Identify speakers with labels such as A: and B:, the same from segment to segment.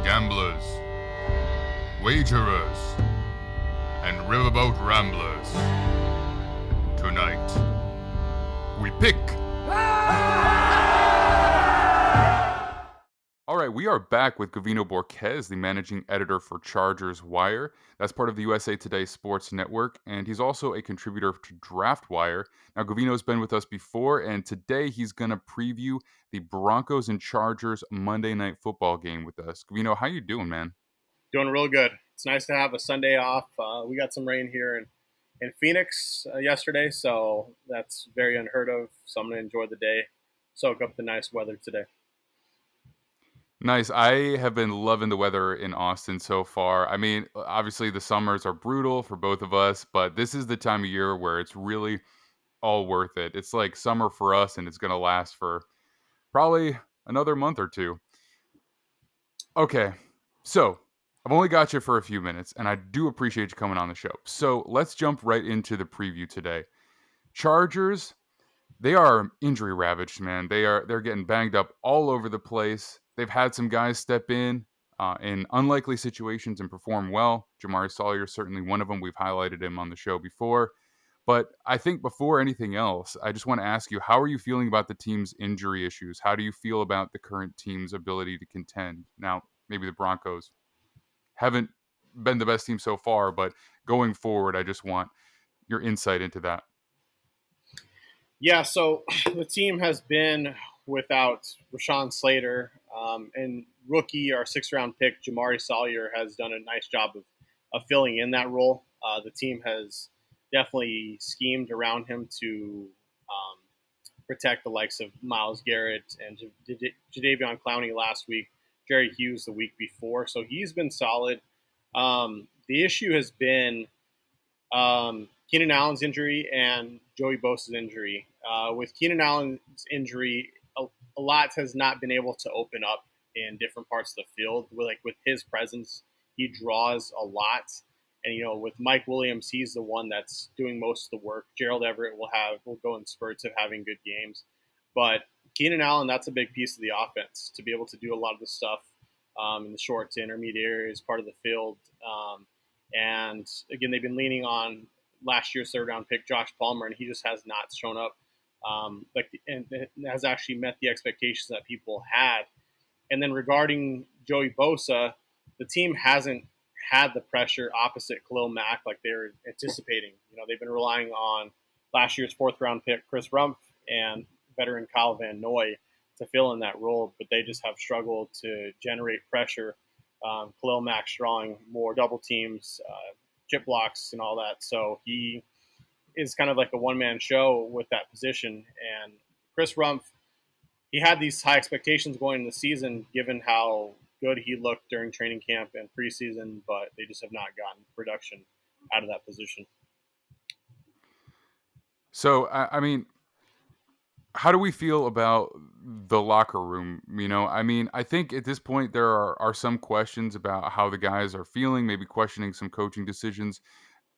A: gamblers, wagerers, and riverboat ramblers. Tonight, we pick. All right, we are back with Gavino Borquez, the managing editor for Chargers Wire. That's part of the USA Today Sports Network, and he's also a contributor to Draft Wire. Now, Gavino's been with us before, and today he's going to preview the Broncos and Chargers Monday Night Football game with us. Gavino, how you doing, man?
B: Doing real good. It's nice to have a Sunday off. We got some rain here in Phoenix yesterday, so that's very unheard of. So I'm going to enjoy the day, soak up the nice weather today.
A: Nice. I have been loving the weather in Austin so far. I mean, obviously the summers are brutal for both of us, but this is the time of year where it's really all worth it. It's like summer for us, and it's going to last for probably another month or two. Okay, so I've only got you for a few minutes, and I do appreciate you coming on the show. So let's jump right into the preview today. Chargers, they are injury ravaged, man. They're getting banged up all over the place. They've had some guys step in unlikely situations and perform well. Jamari Sawyer is certainly one of them. We've highlighted him on the show before. But I think before anything else, I just want to ask you, how are you feeling about the team's injury issues? How do you feel about the current team's ability to contend? Now, maybe the Broncos haven't been the best team so far, but going forward, I just want your insight into that.
B: Yeah, so the team has been without Rashawn Slater and rookie, our sixth-round pick, Jamari Sawyer, has done a nice job of filling in that role. The team has definitely schemed around him to protect the likes of Myles Garrett and Jadeveon Clowney last week, Jerry Hughes the week before. So he's been solid. The issue has been Keenan Allen's injury and Joey Bosa's injury. With Keenan Allen's injury, a lot has not been able to open up in different parts of the field. With his presence, he draws a lot. And, with Mike Williams, he's the one that's doing most of the work. Gerald Everett will go in spurts of having good games. But Keenan Allen, that's a big piece of the offense, to be able to do a lot of the stuff in the short to intermediate areas, part of the field. And, again, they've been leaning on last year's third-round pick, Josh Palmer, and he just has not shown up and has actually met the expectations that people had. And then regarding Joey Bosa, the team hasn't had the pressure opposite Khalil Mack like they were anticipating. They've been relying on last year's fourth-round pick, Chris Rumph, and veteran Kyle Van Noy to fill in that role, but they just have struggled to generate pressure. Khalil Mack's drawing more double teams, chip blocks, and all that. So he is kind of like a one-man show with that position. And Chris Rumph, he had these high expectations going into the season, given how good he looked during training camp and preseason, but they just have not gotten production out of that position.
A: So, I mean, how do we feel about the locker room? I think at this point there are some questions about how the guys are feeling, maybe questioning some coaching decisions.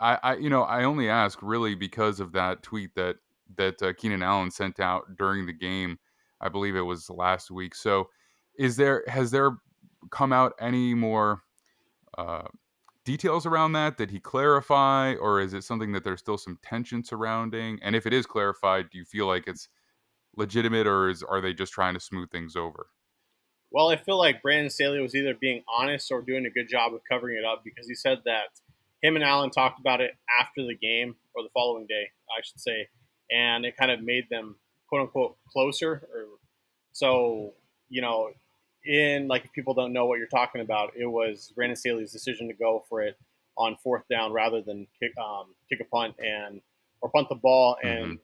A: I only ask really because of that tweet that Keenan Allen sent out during the game. I believe it was last week. So, has there come out any more details around that? Did he clarify, or is it something that there's still some tension surrounding? And if it is clarified, do you feel like it's legitimate, or are they just trying to smooth things over?
B: Well, I feel like Brandon Staley was either being honest or doing a good job of covering it up, because he said that him and Allen talked about it after the game, or the following day, I should say, and it kind of made them quote unquote closer. So, if people don't know what you're talking about, it was Brandon Staley's decision to go for it on fourth down rather than kick a punt or punt the ball and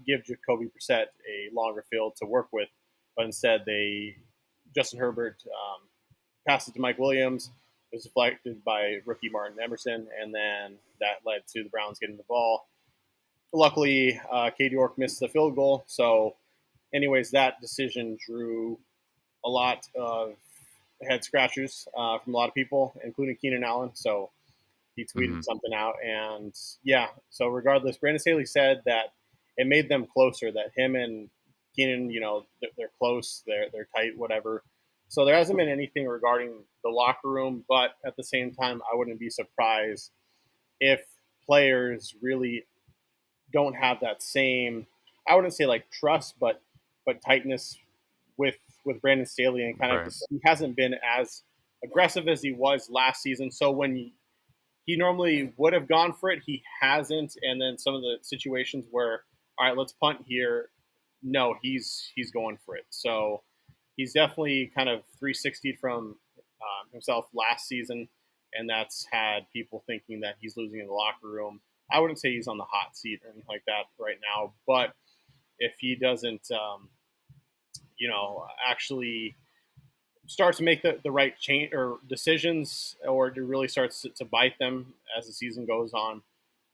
B: give Jacoby Brissett a longer field to work with. But instead, Justin Herbert passed it to Mike Williams. It was deflected by rookie Martin Emerson, and then that led to the Browns getting the ball. Luckily, Cade York missed the field goal. So, anyways, that decision drew a lot of head scratchers from a lot of people, including Keenan Allen. So he tweeted something out. And, yeah, so regardless, Brandon Staley said that it made them closer, that him and Keenan, they're close, they're tight, whatever. So there hasn't been anything regarding the locker room, but at the same time, I wouldn't be surprised if players really don't have that same, I wouldn't say like trust, but tightness with Brandon Staley, and kind of
A: Right.
B: just, he hasn't been as aggressive as he was last season. So when he normally would have gone for it, he hasn't. And then some of the situations where, all right, let's punt here. No, he's going for it. So he's definitely kind of 360'd from himself last season, and that's had people thinking that he's losing in the locker room. I wouldn't say he's on the hot seat or anything like that right now, but if he doesn't, actually start to make the right change or decisions, or to really starts to bite them as the season goes on,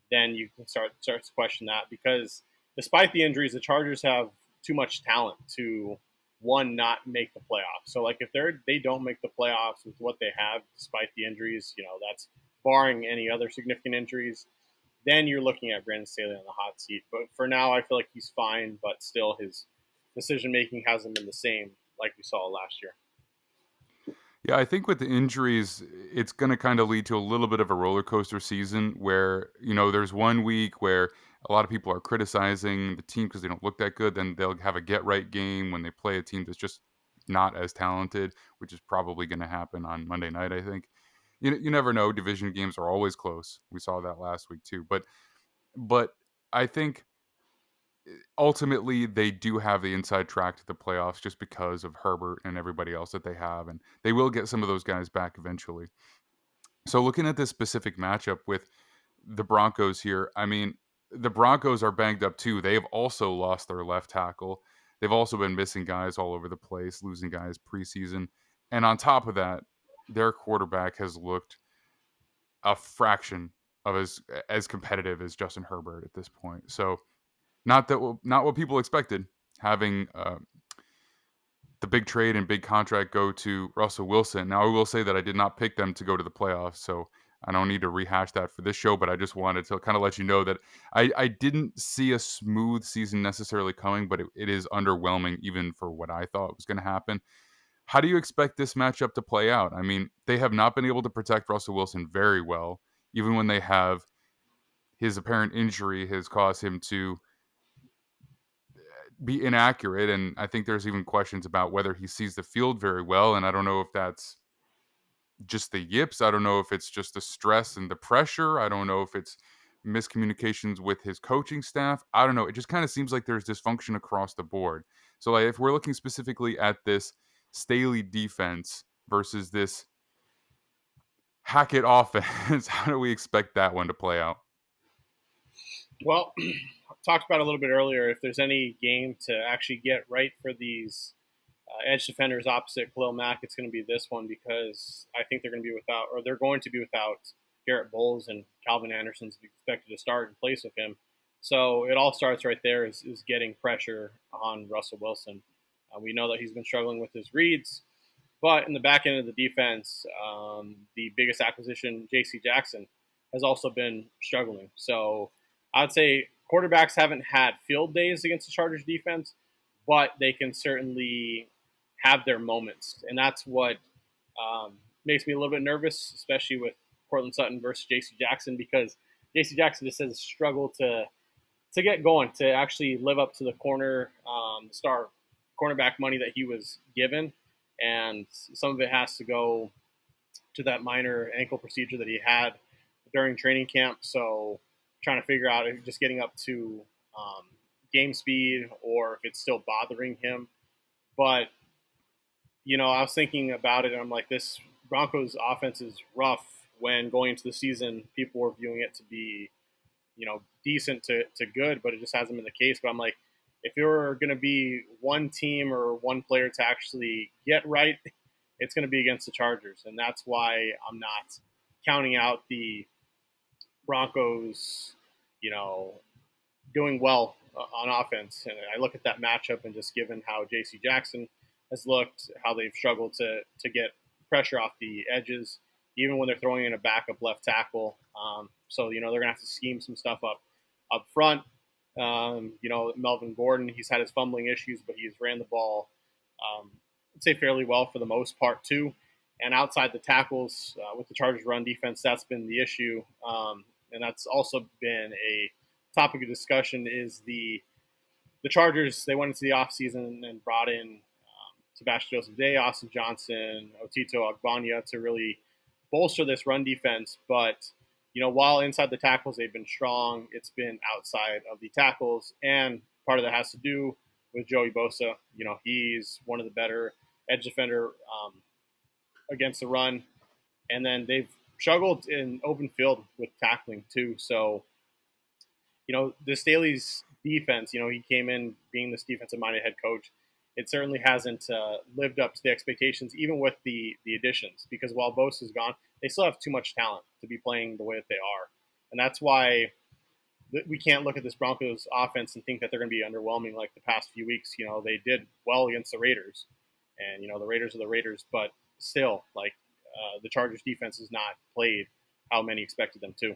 B: then you can start to question that, because despite the injuries, the Chargers have too much talent to one not make the playoffs. So like if they don't make the playoffs with what they have, despite the injuries, that's barring any other significant injuries, then you're looking at Brandon Staley on the hot seat. But for now, I feel like he's fine, but still his decision making hasn't been the same like we saw last year.
A: Yeah, I think with the injuries, it's going to kind of lead to a little bit of a roller coaster season where, there's one week where a lot of people are criticizing the team because they don't look that good. Then they'll have a get right game when they play a team that's just not as talented, which is probably going to happen on Monday night, I think. You never know. Division games are always close. We saw that last week too. But I think ultimately they do have the inside track to the playoffs just because of Herbert and everybody else that they have, and they will get some of those guys back eventually. So looking at this specific matchup with the Broncos here, I mean, the Broncos are banged up too. They have also lost their left tackle. They've also been missing guys all over the place, losing guys preseason. And on top of that, their quarterback has looked a fraction of as competitive as Justin Herbert at this point. So not what people expected, having the big trade and big contract go to Russell Wilson. Now, I will say that I did not pick them to go to the playoffs, so I don't need to rehash that for this show, but I just wanted to kind of let you know that I didn't see a smooth season necessarily coming, but it is underwhelming even for what I thought was going to happen. How do you expect this matchup to play out? I mean, they have not been able to protect Russell Wilson very well, even when they have. His apparent injury has caused him to be inaccurate, and I think there's even questions about whether he sees the field very well, and I don't know if that's just the yips. I don't know if it's just the stress and the pressure. I don't know if it's miscommunications with his coaching staff. I don't know. It just kind of seems like there's dysfunction across the board. So like if we're looking specifically at this Staley defense versus this Hackett offense, how do we expect that one to play out?
B: Well, talked about a little bit earlier. If there's any game to actually get right for these edge defenders opposite Khalil Mack, it's going to be this one, because I think they're going to be without Garrett Bowles, and Calvin Anderson's expected to start in place of him. So it all starts right there, is getting pressure on Russell Wilson. We know that he's been struggling with his reads, but in the back end of the defense, the biggest acquisition, J.C. Jackson, has also been struggling. So I'd say quarterbacks haven't had field days against the Chargers defense, but they can certainly have their moments, and that's what makes me a little bit nervous, especially with Cortland Sutton versus J.C. Jackson, because J.C. Jackson just has struggled to get going, to actually live up to the star cornerback money that he was given, and some of it has to go to that minor ankle procedure that he had during training camp. So trying to figure out if just getting up to game speed, or if it's still bothering him. But I was thinking about it, and I'm like, this Broncos offense is rough. When going into the season, people were viewing it to be, decent to good, but it just hasn't been the case. But I'm like, if you're going to be one team or one player to actually get right, it's going to be against the Chargers, and that's why I'm not counting out the Broncos, you know, doing well on offense. And I look at that matchup, and just given how J.C. Jackson has looked, how they've struggled to get pressure off the edges, even when they're throwing in a backup left tackle. So they're gonna have to scheme some stuff up front. Melvin Gordon, he's had his fumbling issues, but he's ran the ball I'd say fairly well for the most part too. And outside the tackles, with the Chargers' run defense, that's been the issue, and that's also been a topic of discussion. Is the Chargers? They went into the offseason and brought in Sebastian Joseph Day, Austin Johnson, Otito Agbanya to really bolster this run defense. But while inside the tackles they've been strong, it's been outside of the tackles, and part of that has to do with Joey Bosa. He's one of the better edge defender against the run, and then they've struggled in open field with tackling too. So, the Staley's defense, he came in being this defensive-minded head coach. It certainly hasn't lived up to the expectations, even with the additions. Because while Bosa is gone, they still have too much talent to be playing the way that they are, and that's why we can't look at this Broncos offense and think that they're going to be underwhelming like the past few weeks. They did well against the Raiders, and the Raiders are the Raiders, but still, like the Chargers defense has not played how many expected them to.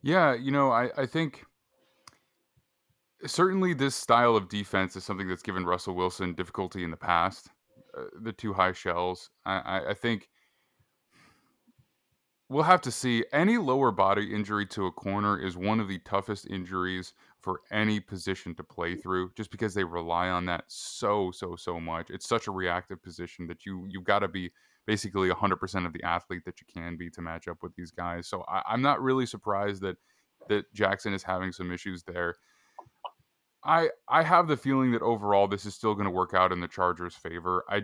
A: Yeah, I think certainly this style of defense is something that's given Russell Wilson difficulty in the past. The two high shells. I think we'll have to see. Any lower body injury to a corner is one of the toughest injuries for any position to play through, just because they rely on that so much. It's such a reactive position that you got to be basically 100% of the athlete that you can be to match up with these guys. So I'm not really surprised that Jackson is having some issues there. I have the feeling that overall this is still going to work out in the Chargers' favor. I,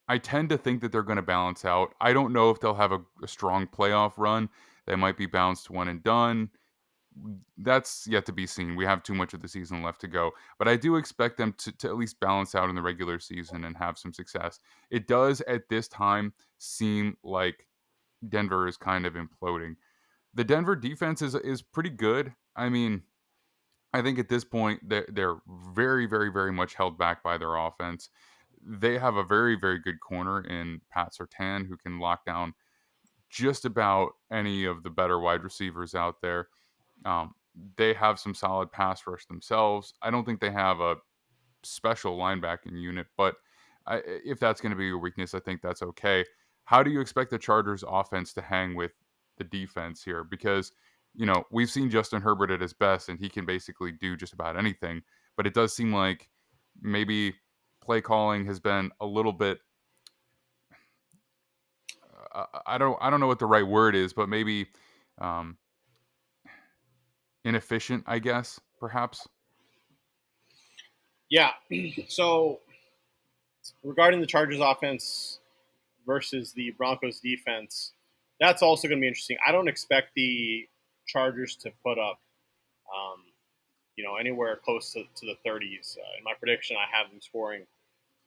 A: I tend to think that they're going to balance out. I don't know if they'll have a strong playoff run. They might be bounced one and done. That's yet to be seen. We have too much of the season left to go. But I do expect them to at least balance out in the regular season and have some success. It does at this time seem like Denver is kind of imploding. The Denver defense is pretty good. I mean, I think at this point they're very, very, very much held back by their offense. They have a very, very good corner in Pat Surtain who can lock down just about any of the better wide receivers out there. Um, they have some solid pass rush themselves. I don't think they have a special linebacking unit, but if that's going to be your weakness, I think that's okay. How do you expect the Chargers offense to hang with the defense here? Because, we've seen Justin Herbert at his best and he can basically do just about anything, but it does seem like maybe play calling has been a little bit I don't know what the right word is, but maybe um, inefficient, I guess, perhaps.
B: Yeah. So regarding the Chargers offense versus the Broncos defense, that's also going to be interesting. I don't expect the Chargers to put up, um, anywhere close to the 30s. In my prediction, I have them scoring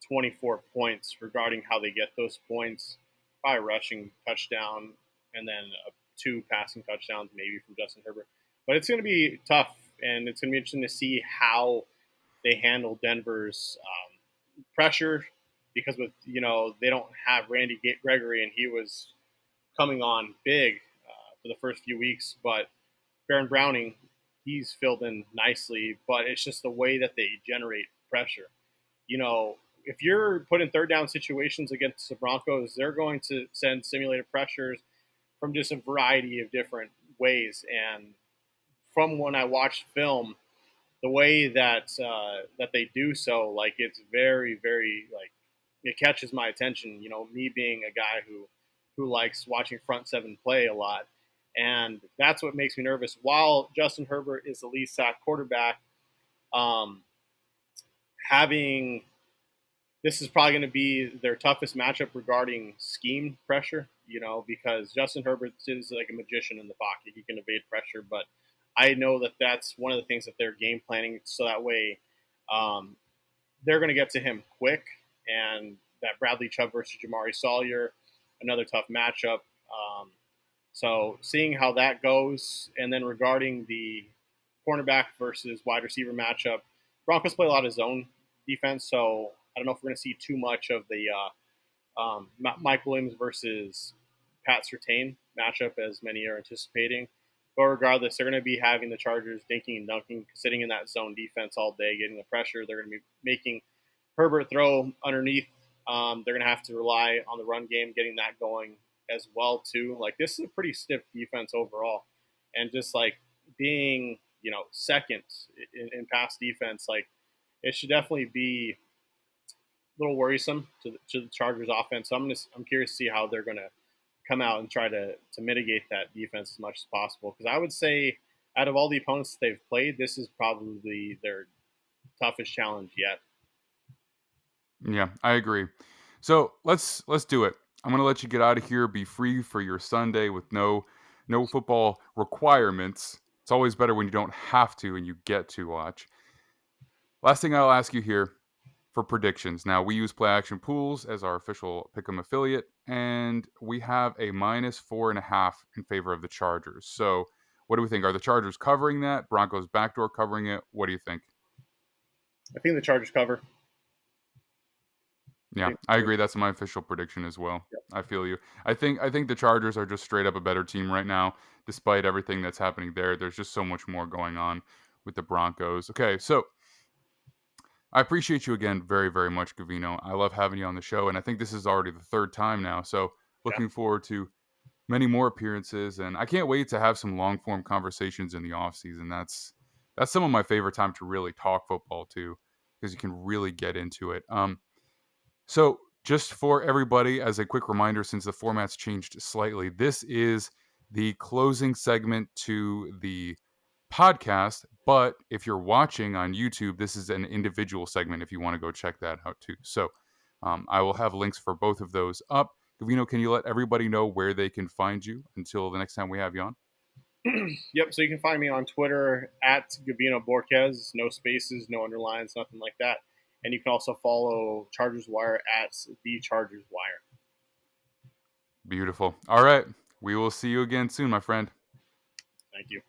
B: 24 points. Regarding how they get those points, probably rushing touchdown and then two passing touchdowns maybe from Justin Herbert. But it's going to be tough, and it's going to be interesting to see how they handle Denver's pressure, because with they don't have Randy Gregory, and he was coming on big for the first few weeks, but Baron Browning, he's filled in nicely, but it's just the way that they generate pressure. If you're put in third down situations against the Broncos, they're going to send simulated pressures from just a variety of different ways. And from when I watched film, the way that they do so, like it's very, very like it catches my attention. Me being a guy who likes watching front seven play a lot, and that's what makes me nervous. While Justin Herbert is the lead sack quarterback, um, having this is probably going to be their toughest matchup regarding scheme pressure, because Justin Herbert is like a magician in the pocket. He can evade pressure, but I know that that's one of the things that they're game planning so that way um, they're going to get to him quick. And that Bradley Chubb versus Jamari Sawyer, another tough matchup. So seeing how that goes, and then regarding the cornerback versus wide receiver matchup, Broncos play a lot of zone defense, so I don't know if we're going to see too much of the Mike Williams versus Pat Surtain matchup as many are anticipating. But regardless, they're going to be having the Chargers dinking and dunking, sitting in that zone defense all day, getting the pressure. They're going to be making Herbert throw underneath. They're going to have to rely on the run game, getting that going as well too. Like this is a pretty stiff defense overall, and just like being second in pass defense, like it should definitely be a little worrisome to the Chargers offense. So I'm curious to see how they're going to come out and try to mitigate that defense as much as possible. Because I would say out of all the opponents they've played, this is probably their toughest challenge yet.
A: Yeah, I agree. So let's do it. I'm gonna let you get out of here. Be free for your Sunday with no football requirements. It's always better when you don't have to and you get to watch. Last thing I'll ask you here for predictions. Now we use PlayAction Pools as our official Pick'em affiliate, and we have a -4.5 in favor of the Chargers. So what do we think? Are the Chargers covering that? Broncos backdoor covering it? What do you think?
B: I think the Chargers cover. I
A: Yeah,
B: think
A: I
B: the
A: agree. That's my official prediction as well.
B: Chargers,
A: I feel you. I think the Chargers are just straight up a better team right now, despite everything that's happening there. There's just so much more going on with the Broncos. Okay, so I appreciate you again very, very much, Gavino. I love having you on the show, and I think this is already the third time now. So
B: yeah.
A: looking forward to many more appearances, and I can't wait to have some long form conversations in the off season. That's some of my favorite time to really talk football too, because you can really get into it. So, just for everybody, as a quick reminder, since the format's changed slightly, this is the closing segment to the podcast. But if you're watching on YouTube, this is an individual segment if you want to go check that out too. So, I will have links for both of those up. Gavino, can you let everybody know where they can find you until the next time we have you on?
B: Yep. So you can find me on Twitter at Gavino Borquez, no spaces, no underlines, nothing like that. And you can also follow Chargers Wire at the Chargers Wire.
A: Beautiful. All right. We will see you again soon, my friend.
B: Thank you.